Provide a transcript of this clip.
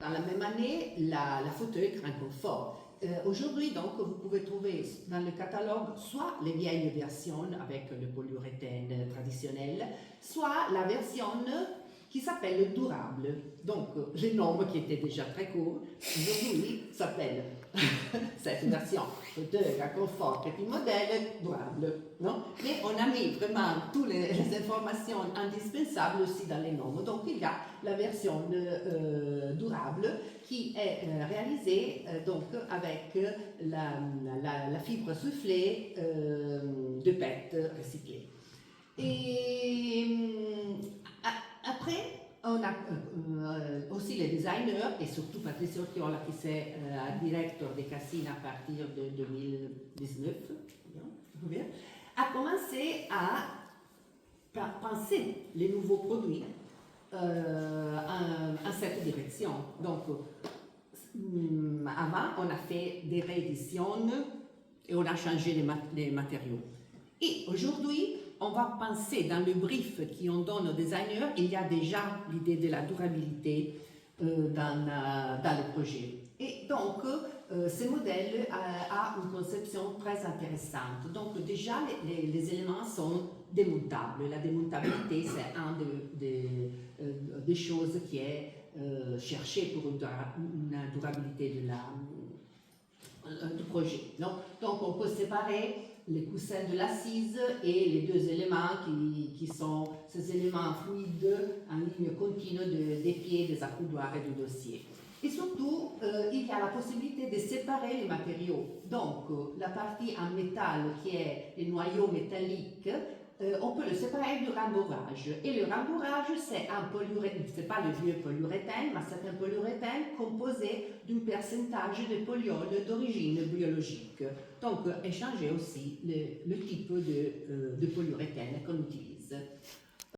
Dans la même année, la fauteuil Grand Confort. Aujourd'hui, donc, vous pouvez trouver dans le catalogue soit les vieilles versions avec le polyuréthane traditionnel, soit la version qui s'appelle durable. Donc, le nom qui était déjà très court, aujourd'hui s'appelle cette version fauteuil à confort petit modèle durable. Non? Mais on a mis vraiment toutes les informations indispensables aussi dans les noms. Donc, il y a la version durable qui est réalisée donc avec la fibre soufflée de PET recyclée. Et après, on a aussi les designers et surtout Patricia Ortiola qui c'est directeur des Cassines à partir de 2019, a commencé à penser les nouveaux produits en cette direction. Donc, avant, on a fait des rééditions et on a changé les matériaux. Et aujourd'hui, on va penser dans le brief qu'on donne aux designers, il y a déjà l'idée de la durabilité dans le projet. Et donc, ce modèle a une conception très intéressante. Donc, déjà, les éléments sont démontables. La démontabilité, c'est des choses qui est cherchée pour une durabilité du projet. Donc, on peut séparer les coussins de l'assise et les deux éléments qui sont ces éléments fluides en ligne continue des pieds, des accoudoirs et du dossier. Et surtout, il y a la possibilité de séparer les matériaux. Donc, la partie en métal qui est les noyaux métalliques, on peut le séparer du rembourrage. Et le rembourrage, c'est un polyuréthane, c'est pas le vieux polyuréthane, mais c'est un polyuréthane composé d'un pourcentage de polyol d'origine biologique. Donc, échanger aussi le type de polyuréthane qu'on utilise.